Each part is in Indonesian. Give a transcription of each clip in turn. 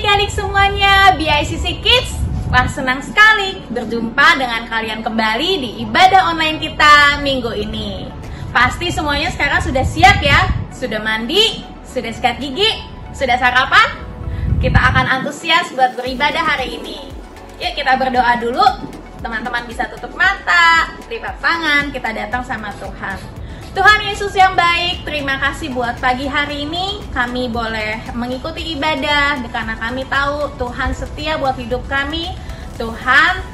adik-adik semuanya, BICC Kids. Wah, senang sekali berjumpa dengan kalian kembali di ibadah online kita minggu ini. Pasti semuanya sekarang sudah siap ya? Sudah mandi? Sudah sikat gigi? Sudah sarapan? Kita akan antusias buat beribadah hari ini. Yuk kita berdoa dulu. Teman-teman bisa tutup mata, lipat tangan, kita datang sama Tuhan. Tuhan Yesus yang baik, terima kasih buat pagi hari ini kami boleh mengikuti ibadah karena kami tahu Tuhan setia buat hidup kami. Tuhan,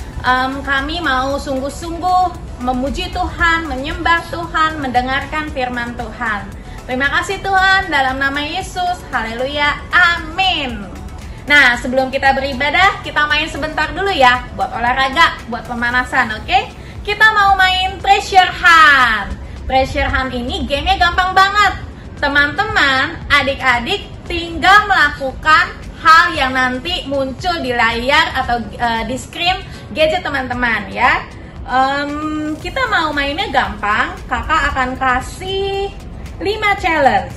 kami mau sungguh-sungguh memuji Tuhan, menyembah Tuhan, mendengarkan firman Tuhan. Terima kasih Tuhan, dalam nama Yesus, haleluya, amin. Nah, sebelum kita beribadah, kita main sebentar dulu ya, buat olahraga, buat pemanasan, oke? Kita mau main treasure hunt. Treasure hunt ini gamenya gampang banget. Teman-teman, adik-adik tinggal melakukan hal yang nanti muncul di layar atau di screen gadget teman-teman ya. Kita mau mainnya gampang. Kakak akan kasih 5 challenge.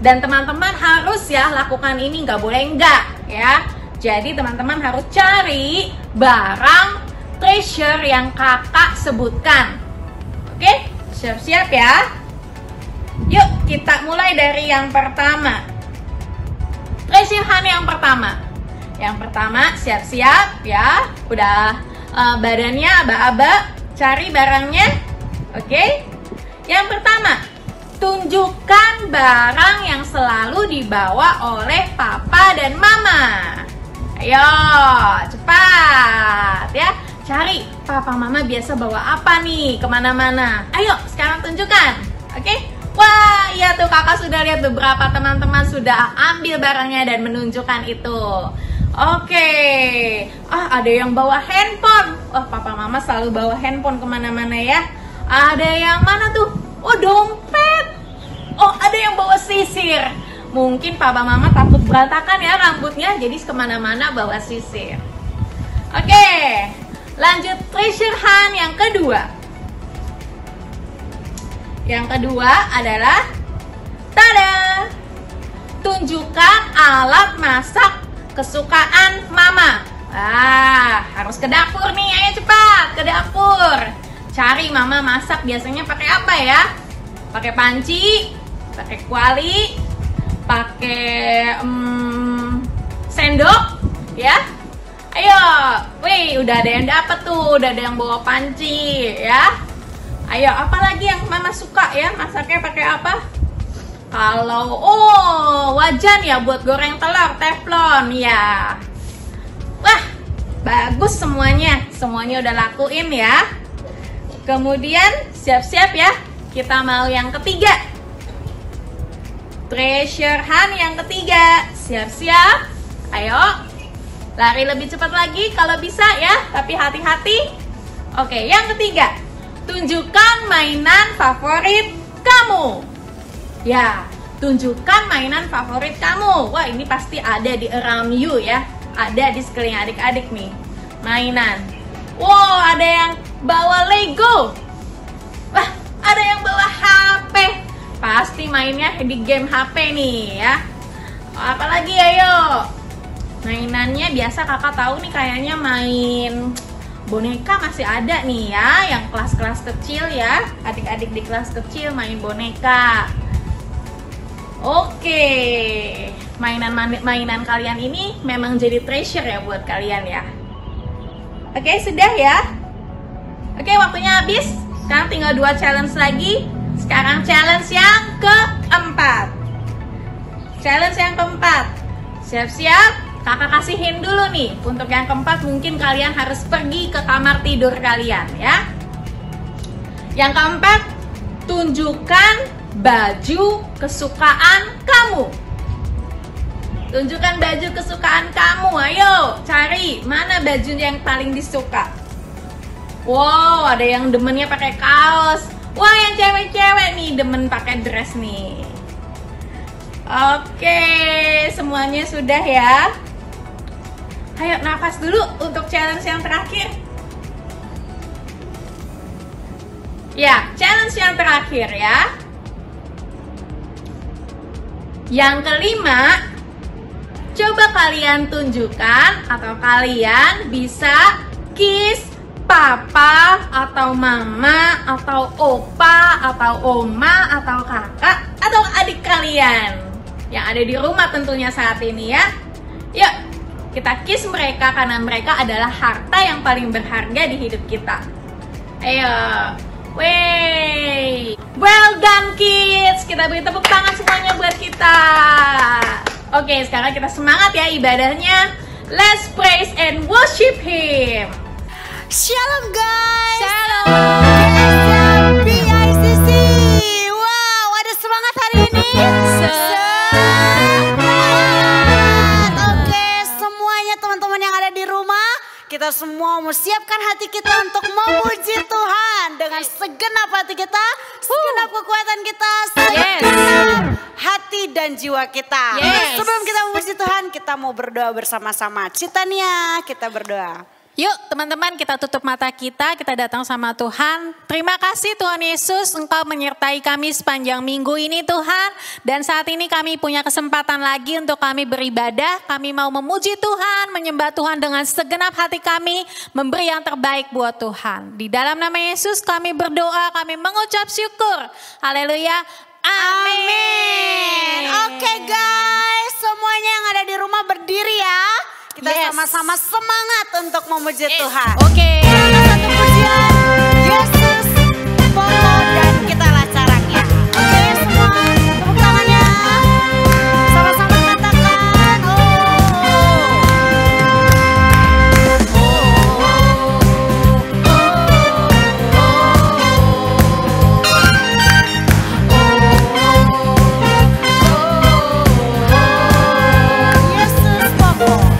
Dan teman-teman harus ya lakukan ini, nggak boleh enggak ya. Jadi teman-teman harus cari barang treasure yang kakak sebutkan. Oke? Siap-siap ya. Yuk kita mulai dari yang pertama. Treasure hunt yang pertama. Yang pertama siap-siap ya. Udah badannya aba-aba. Cari barangnya. Oke. Yang pertama, tunjukkan barang yang selalu dibawa oleh papa dan mama. Ayo cepat ya. Cari papa mama biasa bawa apa nih kemana-mana. Ayo sekarang tunjukkan. Oke? Wah iya tuh kakak sudah lihat beberapa teman-teman sudah ambil barangnya dan menunjukkan itu. Oke. Ada yang bawa handphone. Papa mama selalu bawa handphone kemana-mana ya. Ada yang mana tuh? Oh dompet. Ada yang bawa sisir. Mungkin papa mama takut berantakan ya rambutnya, jadi kemana-mana bawa sisir. Oke. Lanjut treasure hunt yang kedua. Yang kedua adalah tada! Tunjukkan alat masak kesukaan mama. Harus ke dapur nih, ayo cepat ke dapur. Cari mama masak biasanya pakai apa ya? Pakai panci, pakai kuali, pakai sendok ya. Ayo, wih, udah ada yang dapat tuh, udah ada yang bawa panci ya. Ayo, apalagi yang mama suka ya, masaknya pakai apa? Kalau, wajan ya buat goreng telur, teflon ya. Wah, bagus semuanya udah lakuin ya. Kemudian siap-siap ya, kita mau yang ketiga. Treasure hunt yang ketiga, siap-siap. Ayo. Lari lebih cepat lagi kalau bisa ya, tapi hati-hati. Oke, yang ketiga. Tunjukkan mainan favorit kamu. Ya, tunjukkan mainan favorit kamu. Wah, ini pasti ada di around you ya. Ada di sekeliling adik-adik nih. Mainan. Wow, ada yang bawa Lego. Wah, ada yang bawa HP. Pasti mainnya di game HP nih ya. Apalagi ayo. Mainannya biasa kakak tahu nih kayaknya main boneka masih ada nih ya, yang kelas-kelas kecil ya, adik-adik di kelas kecil main boneka. Oke, mainan kalian ini memang jadi treasure ya buat kalian ya. Oke, sudah ya. Oke, waktunya habis. Sekarang tinggal 2 challenge lagi. Sekarang challenge yang keempat. Challenge yang keempat. Siap-siap. Kakak kasihin dulu nih. Untuk yang keempat mungkin kalian harus pergi ke kamar tidur kalian ya. Yang keempat, tunjukkan baju kesukaan kamu. Tunjukkan baju kesukaan kamu. Ayo cari mana baju yang paling disuka. Wow, ada yang demennya pakai kaos. Wah, yang cewek-cewek nih demen pakai dress nih. Oke, semuanya sudah ya. Ayo nafas dulu untuk challenge yang terakhir. Ya, challenge yang terakhir ya. Yang kelima, coba Coba kalian tunjukkan atau kalian bisa kiss papa atau mama atau opa atau oma atau kakak atau adik kalian yang ada di rumah tentunya saat ini ya. Yuk, kita kiss mereka karena mereka adalah harta yang paling berharga di hidup kita. Ayo, wey, well done kids. Kita beri tepuk tangan semuanya buat kita. Oke, sekarang kita semangat ya ibadahnya. Let's praise and worship Him. Shalom guys. Shalom. BICC. Wow, ada semangat hari ini. Semangat. Oke, semuanya teman-teman yang ada di rumah, kita semua mau siapkan hati kita untuk memuji Tuhan dengan segenap hati kita, segenap kekuatan kita, segenap hati dan jiwa kita. Sebelum kita memuji Tuhan, kita mau berdoa bersama-sama. Citania, kita berdoa. Yuk teman-teman, kita tutup mata kita datang sama Tuhan. Terima kasih Tuhan Yesus, Engkau menyertai kami sepanjang minggu ini Tuhan. Dan saat ini kami punya kesempatan lagi untuk kami beribadah. Kami mau memuji Tuhan, menyembah Tuhan dengan segenap hati kami, memberi yang terbaik buat Tuhan. Di dalam nama Yesus kami berdoa, kami mengucap syukur. Haleluya. Amin. Oke guys, semuanya yang ada di rumah berdiri ya. Kita sama-sama semangat untuk memuji Tuhan. Oke. Satu pujian, Yesus pokok dan kita lacaranya. Oke semua, tepuk tangannya. Sama-sama katakan, Yesus pokok.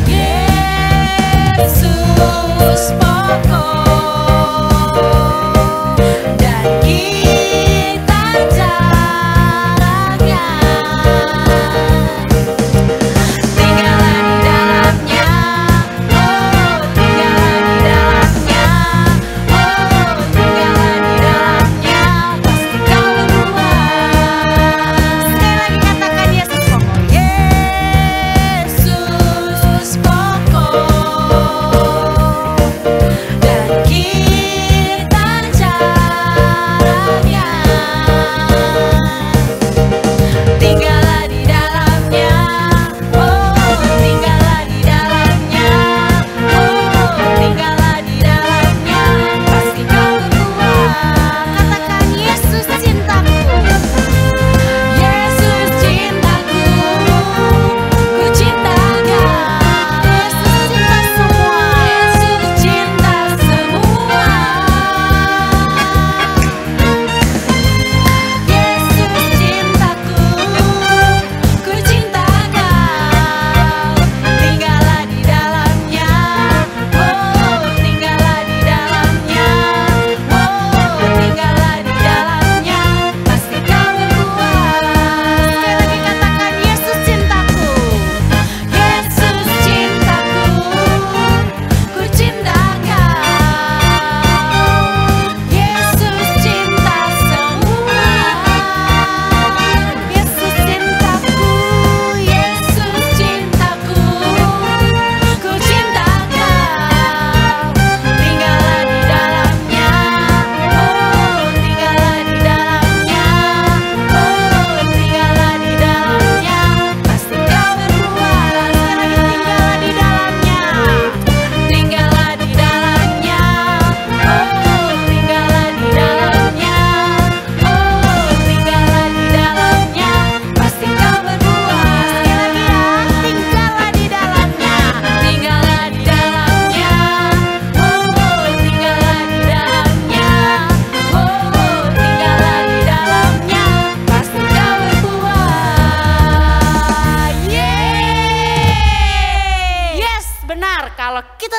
Yesus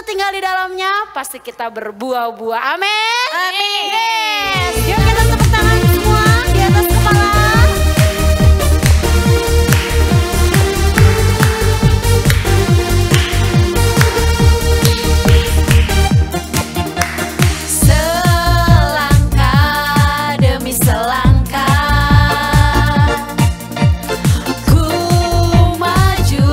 tinggal di dalamnya, pasti kita berbuah-buah. Amin. Amin. Yes. Yuk kita tepuk tangan semua di atas kepala. Selangkah demi selangkah ku maju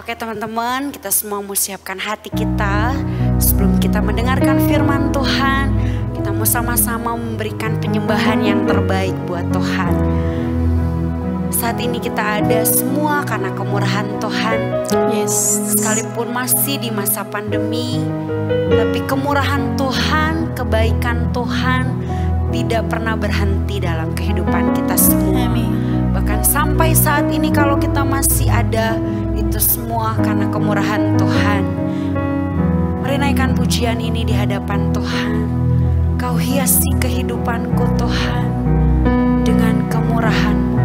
Oke teman-teman, kita semua mau siapkan hati kita sebelum kita mendengarkan firman Tuhan. Kita mau sama-sama memberikan penyembahan yang terbaik buat Tuhan. Saat ini kita ada semua karena kemurahan Tuhan. Yes. Sekalipun masih di masa pandemi, tapi kemurahan Tuhan, kebaikan Tuhan tidak pernah berhenti dalam kehidupan kita semua. Amin. Bahkan sampai saat ini kalau kita masih ada, itu semua karena kemurahan Tuhan. Mari naikkan pujian ini di hadapan Tuhan. Kau hiasi kehidupanku Tuhan dengan kemurahan-Mu.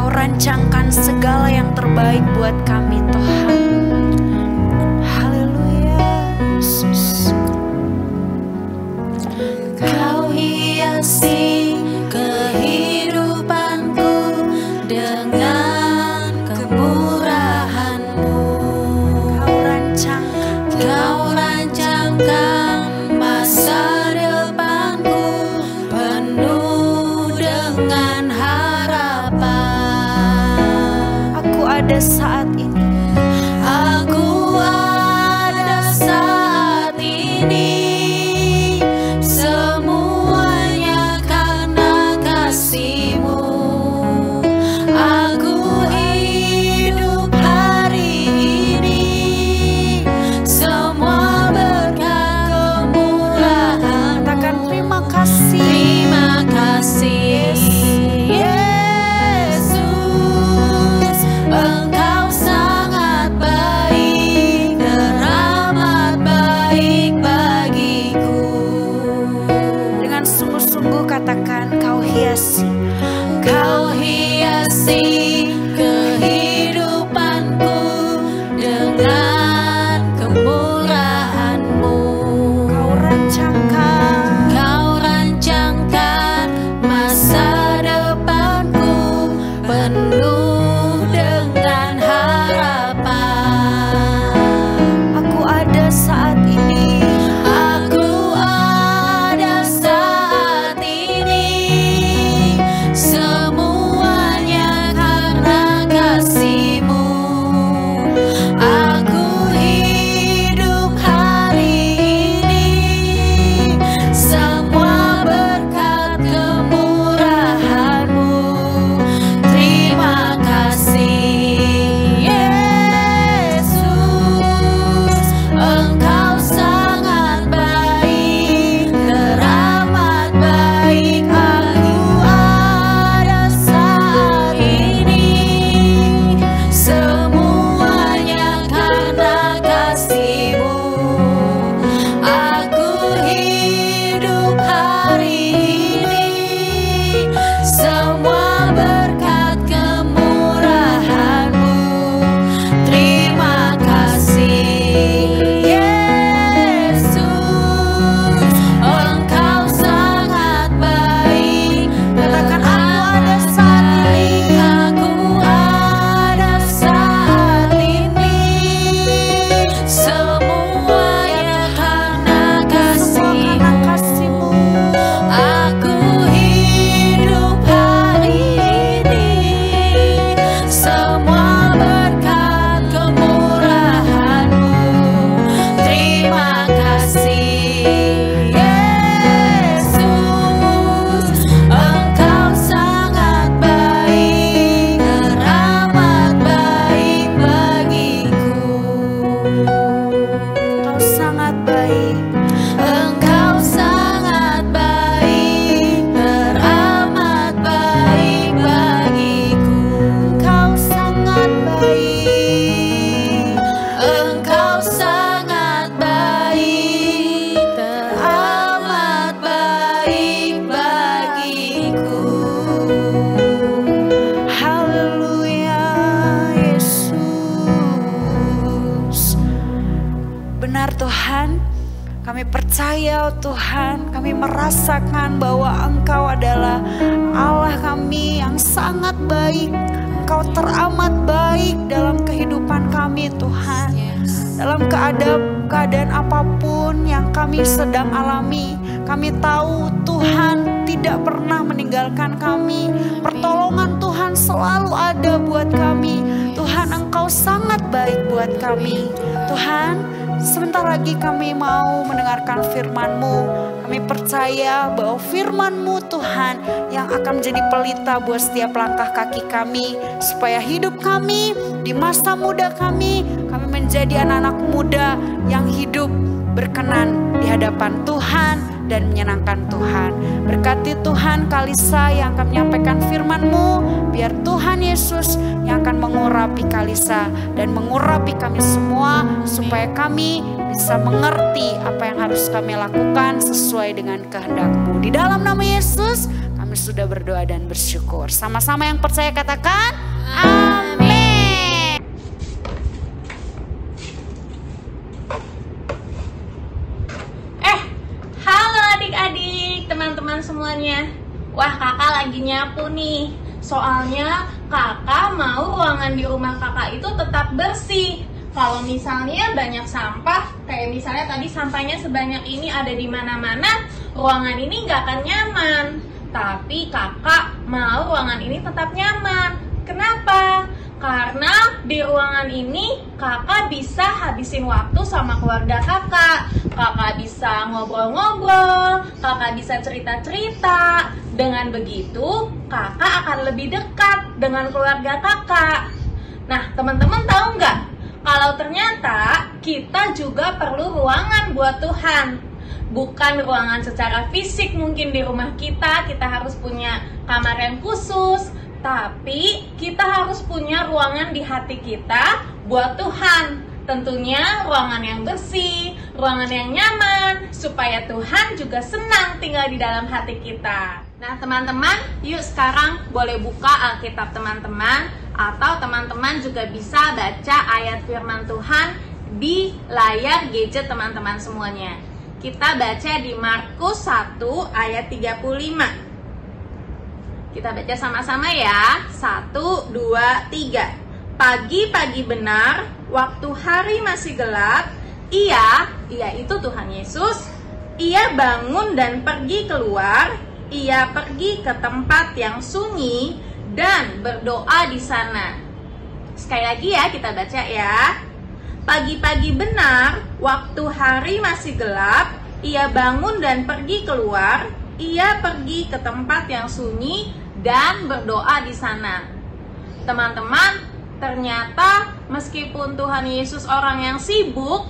Kau rancangkan segala yang terbaik buat kami Tuhan. Haleluya Yesus. Kau hiasi kehidupanku dengan kemurahan-Mu. Kau rancangkan masa depanku penuh dengan harapan. Aku ada saat ini Kami percaya Tuhan, kami merasakan bahwa Engkau adalah Allah kami yang sangat baik. Engkau teramat baik dalam kehidupan kami Tuhan. Dalam keadaan apapun yang kami sedang alami, kami tahu Tuhan tidak pernah meninggalkan kami. Pertolongan Tuhan selalu ada buat kami. Tuhan, Engkau sangat baik buat kami. Tuhan, sebentar lagi kami mau mendengarkan firman-Mu. Kami percaya bahwa firman-Mu Tuhan yang akan menjadi pelita buat setiap langkah kaki kami. Supaya hidup kami di masa muda kami menjadi anak-anak muda yang hidup berkenan di hadapan Tuhan dan menyenangkan Tuhan. Berkati Tuhan Kalisa yang akan menyampaikan firman-Mu. Biar Tuhan Yesus yang akan mengurapi Kalisa dan mengurapi kami semua. Supaya kami bisa mengerti apa yang harus kami lakukan sesuai dengan kehendak-Mu. Di dalam nama Yesus kami sudah berdoa dan bersyukur. Sama-sama yang percaya katakan amin. Adik-adik, teman-teman semuanya. Wah, kakak lagi nyapu nih. Soalnya kakak mau ruangan di rumah kakak itu tetap bersih. Kalau misalnya banyak sampah, kayak misalnya tadi sampahnya sebanyak ini ada di mana-mana, ruangan ini nggak akan nyaman. Tapi kakak mau ruangan ini tetap nyaman. Kenapa? Karena di ruangan ini kakak bisa habisin waktu sama keluarga kakak. Kakak bisa ngobrol-ngobrol, kakak bisa cerita-cerita. Dengan begitu kakak akan lebih dekat dengan keluarga kakak. Nah, teman-teman tahu nggak? Kalau ternyata kita juga perlu ruangan buat Tuhan. Bukan ruangan secara fisik mungkin di rumah kita harus punya kamar yang khusus. Tapi kita harus punya ruangan di hati kita buat Tuhan. Tentunya ruangan yang bersih, ruangan yang nyaman, supaya Tuhan juga senang tinggal di dalam hati kita. Nah teman-teman, yuk sekarang boleh buka Alkitab teman-teman. Atau teman-teman juga bisa baca ayat firman Tuhan di layar gadget teman-teman semuanya. Kita baca di Markus 1 ayat 35. Kita baca sama-sama ya. 1, 2, 3. Pagi-pagi benar, waktu hari masih gelap, ia itu Tuhan Yesus, ia bangun dan pergi keluar, ia pergi ke tempat yang sunyi dan berdoa di sana. Sekali lagi ya, kita baca ya. Pagi-pagi benar, waktu hari masih gelap, ia bangun dan pergi keluar, ia pergi ke tempat yang sunyi dan berdoa di sana. Teman-teman, ternyata meskipun Tuhan Yesus orang yang sibuk,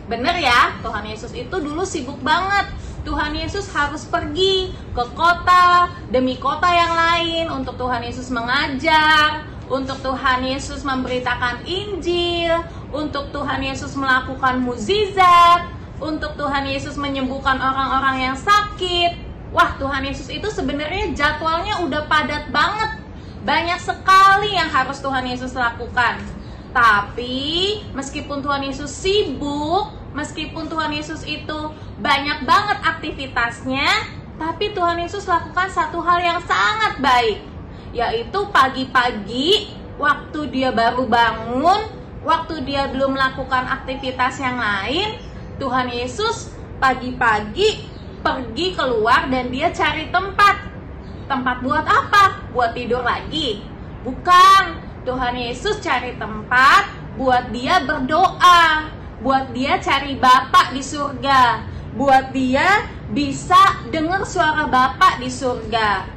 bener ya, Tuhan Yesus itu dulu sibuk banget. Tuhan Yesus harus pergi ke kota demi kota yang lain untuk Tuhan Yesus mengajar, untuk Tuhan Yesus memberitakan Injil, untuk Tuhan Yesus melakukan mukjizat, untuk Tuhan Yesus menyembuhkan orang-orang yang sakit. Wah, Tuhan Yesus itu sebenarnya jadwalnya udah padat banget. Banyak sekali yang harus Tuhan Yesus lakukan. Tapi meskipun Tuhan Yesus sibuk, meskipun Tuhan Yesus itu banyak banget aktivitasnya, tapi Tuhan Yesus lakukan satu hal yang sangat baik, yaitu pagi-pagi waktu dia baru bangun, waktu dia belum melakukan aktivitas yang lain, Tuhan Yesus pagi-pagi pergi keluar dan dia cari tempat. Tempat buat apa? Buat tidur lagi? Bukan. Tuhan Yesus cari tempat buat dia berdoa, buat dia cari Bapa di surga, buat dia bisa dengar suara Bapa di surga.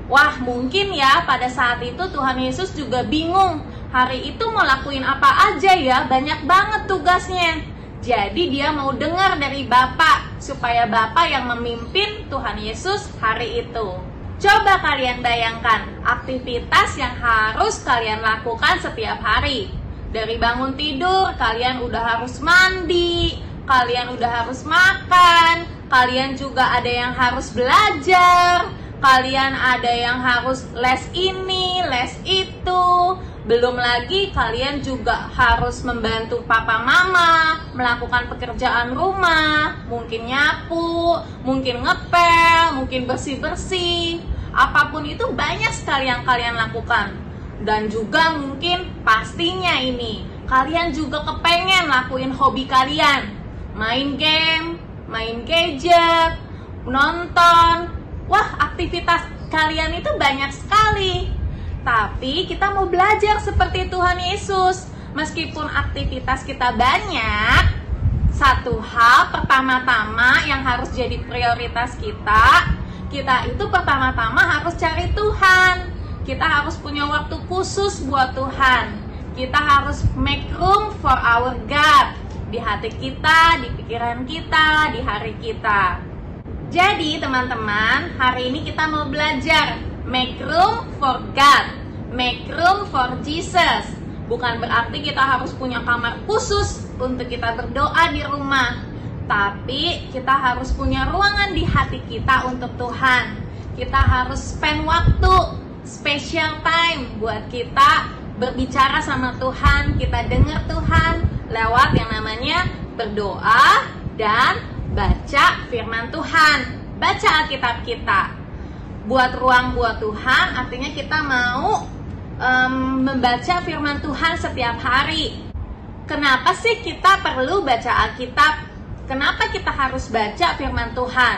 Wah, mungkin ya pada saat itu Tuhan Yesus juga bingung, hari itu mau lakuin apa aja ya, banyak banget tugasnya. Jadi dia mau dengar dari Bapa, supaya Bapa yang memimpin Tuhan Yesus hari itu. Coba kalian bayangkan aktivitas yang harus kalian lakukan setiap hari. Dari bangun tidur, kalian udah harus mandi, kalian udah harus makan, kalian juga ada yang harus belajar, kalian ada yang harus les ini, les itu. Belum lagi kalian juga harus membantu papa mama melakukan pekerjaan rumah, mungkin nyapu, mungkin ngepel, mungkin bersih-bersih. Apapun itu banyak sekali yang kalian lakukan. Dan juga mungkin pastinya ini kalian juga kepengen lakuin hobi kalian, main game, main gadget, nonton. Wah, aktivitas kalian itu banyak sekali. Tapi kita mau belajar seperti Tuhan Yesus. Meskipun aktivitas kita banyak, satu hal pertama-tama yang harus jadi prioritas kita itu pertama-tama harus cari Tuhan. Kita harus punya waktu khusus buat Tuhan. Kita harus make room for our God di hati kita, di pikiran kita, di hari kita. Jadi teman-teman, hari ini kita mau belajar make room for God, make room for Jesus. Bukan berarti kita harus punya kamar khusus untuk kita berdoa di rumah, tapi kita harus punya ruangan di hati kita untuk Tuhan. Kita harus spend waktu, special time buat kita berbicara sama Tuhan, kita dengar Tuhan lewat yang namanya berdoa dan baca firman Tuhan, baca Alkitab kita. Buat ruang buat Tuhan artinya kita mau membaca firman Tuhan setiap hari. Kenapa sih kita perlu baca Alkitab? Kenapa kita harus baca firman Tuhan?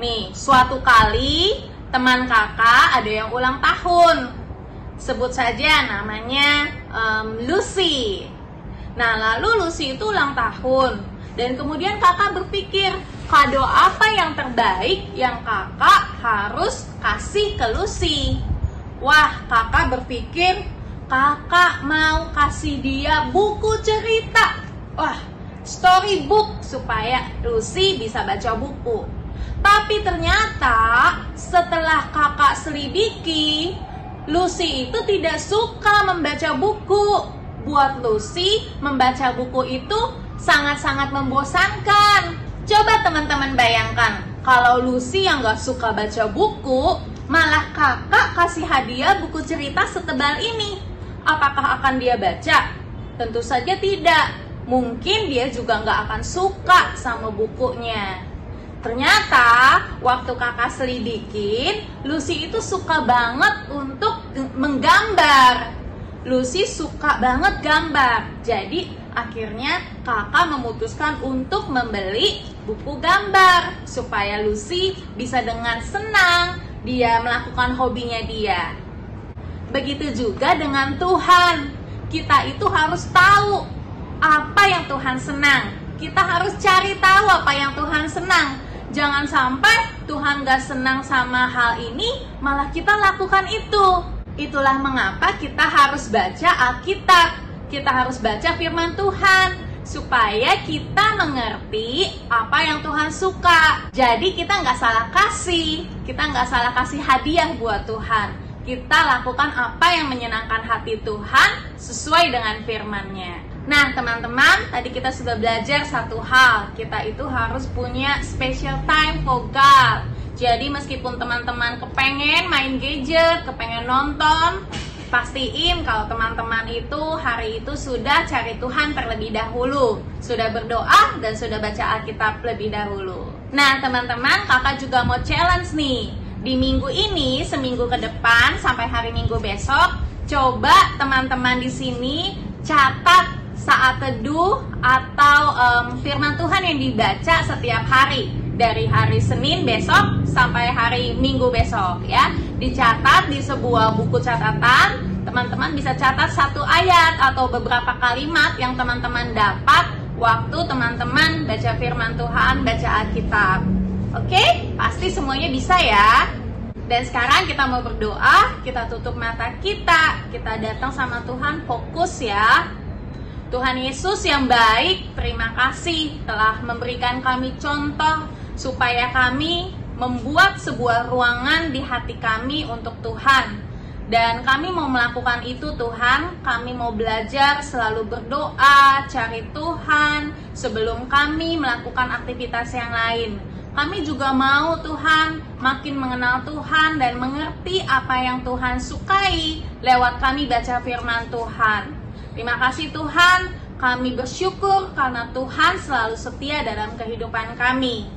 Nih, suatu kali teman kakak ada yang ulang tahun. Sebut saja namanya Lucy. Nah, lalu Lucy itu ulang tahun. Dan kemudian kakak berpikir, kado apa yang terbaik yang kakak harus kasih ke Lucy? Wah, kakak berpikir kakak mau kasih dia buku cerita. Wah, storybook supaya Lucy bisa baca buku. Tapi ternyata setelah kakak selidiki, Lucy itu tidak suka membaca buku. Buat Lucy, membaca buku itu sangat-sangat membosankan. Coba teman-teman bayangkan, kalau Lucy yang gak suka baca buku, malah kakak kasih hadiah buku cerita setebal ini. Apakah akan dia baca? Tentu saja tidak. Mungkin dia juga gak akan suka sama bukunya. Ternyata waktu kakak selidikin, Lucy itu suka banget untuk menggambar. Lucy suka banget gambar. Jadi akhirnya kakak memutuskan untuk membeli buku gambar supaya Lucy bisa dengan senang dia melakukan hobinya dia. Begitu juga dengan Tuhan. Kita itu harus tahu apa yang Tuhan senang. Kita harus cari tahu apa yang Tuhan senang. Jangan sampai Tuhan gak senang sama hal ini, malah kita lakukan itu. Itulah mengapa kita harus baca Alkitab. Kita harus baca firman Tuhan supaya kita mengerti apa yang Tuhan suka. Jadi kita nggak salah kasih, kita nggak salah kasih hadiah buat Tuhan. Kita lakukan apa yang menyenangkan hati Tuhan sesuai dengan firman-Nya. Nah teman-teman, tadi kita sudah belajar satu hal. Kita itu harus punya special time for God. Jadi meskipun teman-teman kepengen main gadget, kepengen nonton, pastiin kalau teman-teman itu hari itu sudah cari Tuhan terlebih dahulu, sudah berdoa dan sudah baca Alkitab lebih dahulu. Nah teman-teman, kakak juga mau challenge nih. Di minggu ini, seminggu ke depan sampai hari Minggu besok, coba teman-teman di sini catat saat teduh atau firman Tuhan yang dibaca setiap hari, dari hari Senin besok sampai hari Minggu besok ya. Dicatat di sebuah buku catatan. Teman-teman bisa catat satu ayat atau beberapa kalimat yang teman-teman dapat waktu teman-teman baca firman Tuhan, baca Alkitab. Oke? Pasti semuanya bisa ya. Dan sekarang kita mau berdoa, kita tutup mata kita datang sama Tuhan, fokus ya. Tuhan Yesus yang baik, terima kasih telah memberikan kami contoh supaya kami membuat sebuah ruangan di hati kami untuk Tuhan. Dan kami mau melakukan itu Tuhan, kami mau belajar selalu berdoa, cari Tuhan sebelum kami melakukan aktivitas yang lain. Kami juga mau Tuhan makin mengenal Tuhan dan mengerti apa yang Tuhan sukai lewat kami baca firman Tuhan. Terima kasih Tuhan, kami bersyukur karena Tuhan selalu setia dalam kehidupan kami.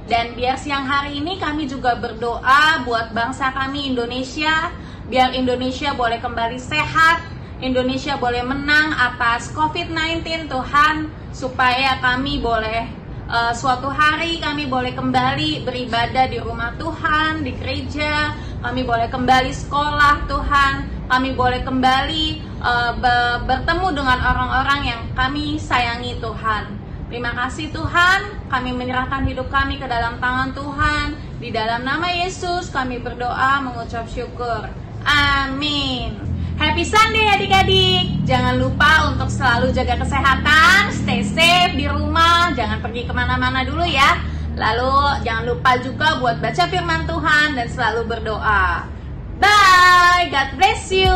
Dan biar siang hari ini kami juga berdoa buat bangsa kami Indonesia, biar Indonesia boleh kembali sehat, Indonesia boleh menang atas COVID-19 Tuhan, supaya kami boleh suatu hari kami boleh kembali beribadah di rumah Tuhan, di gereja, kami boleh kembali sekolah Tuhan, kami boleh kembali bertemu dengan orang-orang yang kami sayangi Tuhan. Terima kasih Tuhan, kami menyerahkan hidup kami ke dalam tangan Tuhan. Di dalam nama Yesus kami berdoa mengucap syukur. Amin. Happy Sunday adik-adik. Jangan lupa untuk selalu jaga kesehatan, stay safe di rumah, jangan pergi kemana-mana dulu ya. Lalu jangan lupa juga buat baca firman Tuhan dan selalu berdoa. Bye, God bless you.